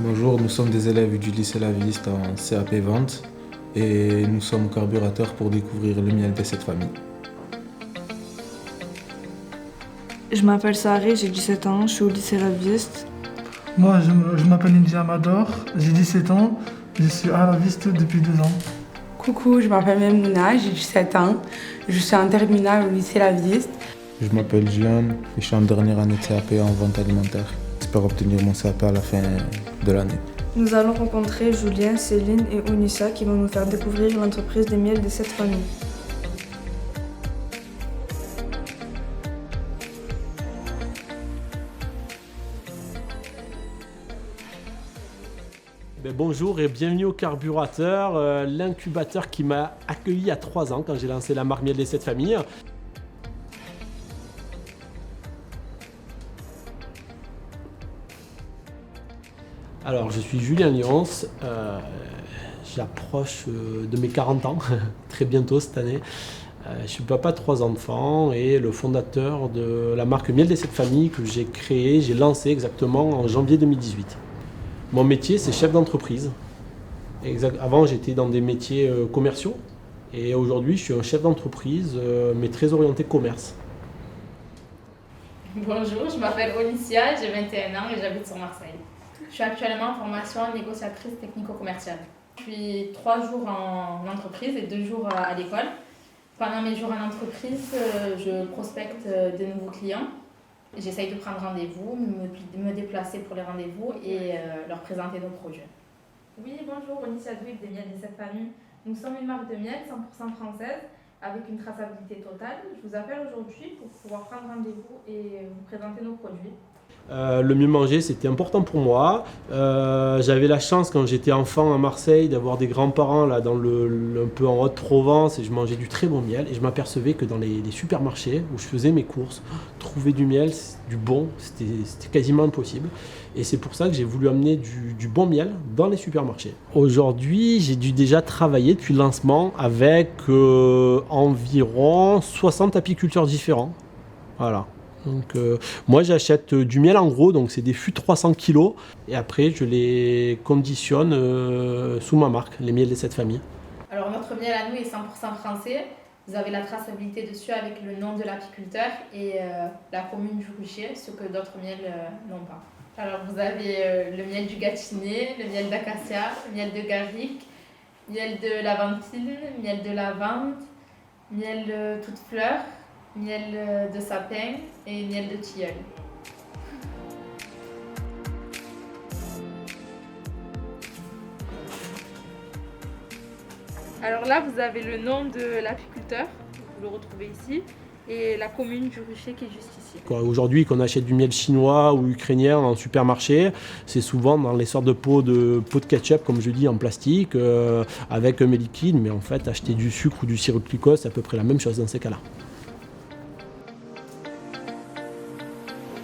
Bonjour, nous sommes des élèves du lycée La Viste en CAP Vente et nous sommes au carburateur pour découvrir le miel de cette famille. Je m'appelle Saré, j'ai 17 ans, je suis au lycée La Viste. Moi, je m'appelle Indy Amador, j'ai 17 ans, je suis à la Viste depuis 2 ans. Coucou, je m'appelle Memouna, j'ai 17 ans, je suis en terminale au lycée La Viste. Je m'appelle Juan et je suis en dernière année de CAP en vente alimentaire. J'espère obtenir mon CAP à la fin de l'année. Nous allons rencontrer Julien, Céline et Onissa qui vont nous faire découvrir l'entreprise des miels de cette famille. Bonjour et bienvenue au Carburateur, l'incubateur qui m'a accueilli il y a 3 ans quand j'ai lancé la marque Miel des 7 familles. Alors je suis Julien Lyons, j'approche de mes 40 ans, très bientôt cette année. Je suis papa de 3 enfants et le fondateur de la marque Miel des 7 familles que j'ai lancé exactement en janvier 2018. Mon métier, c'est chef d'entreprise. Avant, j'étais dans des métiers commerciaux. Et aujourd'hui, je suis un chef d'entreprise, mais très orienté commerce. Bonjour, je m'appelle Onissia, j'ai 21 ans et j'habite sur Marseille. Je suis actuellement en formation négociatrice technico-commerciale. Je suis 3 jours en entreprise et 2 jours à l'école. Pendant mes jours en entreprise, je prospecte de nouveaux clients. J'essaye de prendre rendez-vous, me déplacer pour les rendez-vous et leur présenter nos projets. Oui, bonjour, Onissia Douik des Miels de cette famille. Nous sommes une marque de miel 100% française avec une traçabilité totale. Je vous appelle aujourd'hui pour pouvoir prendre rendez-vous et vous présenter nos produits. Le mieux manger, c'était important pour moi. J'avais la chance quand j'étais enfant à Marseille d'avoir des grands-parents là, un peu en Haute-Provence et je mangeais du très bon miel. Et je m'apercevais que dans les supermarchés où je faisais mes courses, trouver du miel, du bon, c'était quasiment impossible. Et c'est pour ça que j'ai voulu amener du bon miel dans les supermarchés. Aujourd'hui, j'ai dû déjà travailler depuis le lancement avec environ 60 apiculteurs différents. Voilà. Donc, moi j'achète du miel en gros, donc c'est des fûts 300 kg et après je les conditionne sous ma marque, les miels de cette famille. Alors notre miel à nous est 100% français. Vous avez la traçabilité dessus avec le nom de l'apiculteur et la commune du rucher, ce que d'autres miels n'ont pas. Alors vous avez le miel du Gâtinais, le miel d'acacia, le miel de garrigue, miel de laventille, miel de lavande, miel toute fleur, miel de sapin et miel de tilleul. Alors là, vous avez le nom de l'apiculteur, vous le retrouvez ici, et la commune du rucher qui est juste ici. Aujourd'hui, quand on achète du miel chinois ou ukrainien en supermarché, c'est souvent dans les sortes de pots de ketchup, comme je dis, en plastique, avec un miel liquide, mais en fait, acheter du sucre ou du sirop de glucose, c'est à peu près la même chose dans ces cas-là.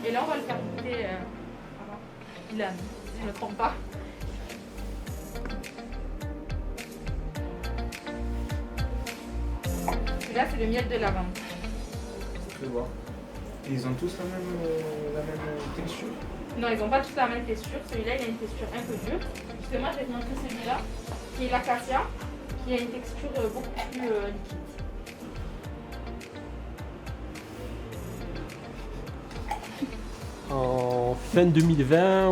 Et là, on va le faire goûter Ilan, si je ne me trompe pas. Celui-là, c'est le miel de lavande. Je vais voir. Ils ont tous la même texture? Non, ils n'ont pas tous la même texture. Celui-là, il a une texture un peu dure. Justement, je vais te montrer celui-là, qui est l'acacia, qui a une texture beaucoup plus liquide. En fin 2020,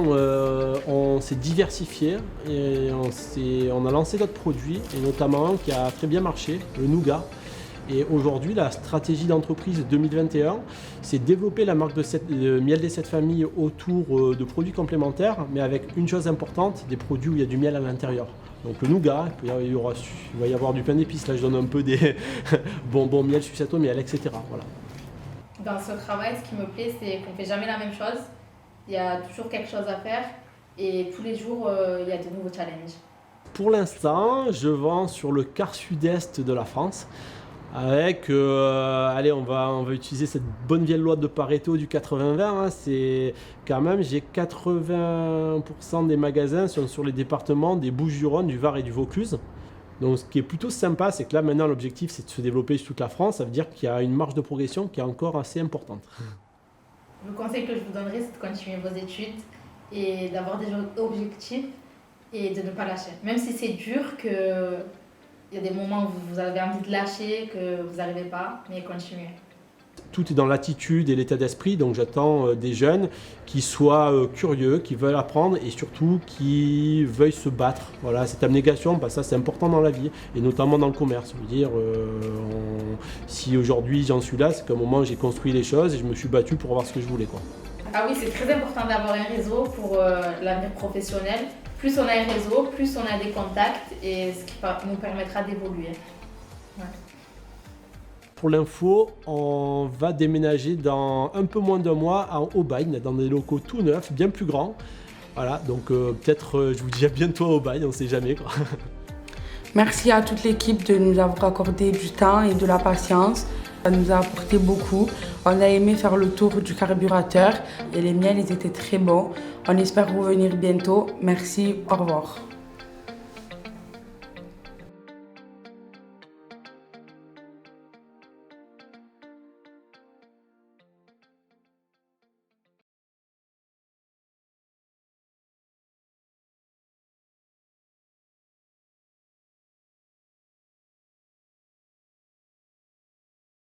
on s'est diversifié et on a lancé d'autres produits, et notamment un qui a très bien marché, le nougat. Et aujourd'hui, la stratégie d'entreprise 2021, c'est développer la marque de miel des 7 familles autour de produits complémentaires, mais avec une chose importante, des produits où il y a du miel à l'intérieur. Donc le nougat, il va y avoir du pain d'épices, là je donne un peu des bonbons miel, sucette au miel, etc. Voilà. Dans ce travail, ce qui me plaît, c'est qu'on ne fait jamais la même chose. Il y a toujours quelque chose à faire et tous les jours, il y a de nouveaux challenges. Pour l'instant, je vends sur le quart sud-est de la France. Avec, allez, on va utiliser cette bonne vieille loi de Pareto du 80-20. Hein, c'est quand même, j'ai 80% des magasins sont sur les départements des Bouches-du-Rhône, du Var et du Vaucluse. Donc ce qui est plutôt sympa, c'est que là maintenant l'objectif c'est de se développer sur toute la France. Ça veut dire qu'il y a une marge de progression qui est encore assez importante. Le conseil que je vous donnerai, c'est de continuer vos études et d'avoir des objectifs et de ne pas lâcher. Même si c'est dur, qu'il y a des moments où vous avez envie de lâcher, que vous n'arrivez pas, mais continuez. Tout est dans l'attitude et l'état d'esprit, donc j'attends des jeunes qui soient curieux, qui veulent apprendre et surtout qui veuillent se battre. Voilà, cette abnégation, ça c'est important dans la vie et notamment dans le commerce. Je veux dire, si aujourd'hui j'en suis là, c'est qu'à un moment j'ai construit les choses et je me suis battu pour avoir ce que je voulais, quoi. Ah oui, c'est très important d'avoir un réseau pour l'avenir professionnel. Plus on a un réseau, plus on a des contacts et ce qui nous permettra d'évoluer. Ouais. Pour l'info, on va déménager dans un peu moins d'un mois à Aubagne, dans des locaux tout neufs, bien plus grands. Voilà, donc peut-être je vous dis à bientôt à Aubagne, on ne sait jamais, quoi. Merci à toute l'équipe de nous avoir accordé du temps et de la patience. Ça nous a apporté beaucoup. On a aimé faire le tour du carburateur et les miels ils étaient très bons. On espère revenir bientôt. Merci, au revoir.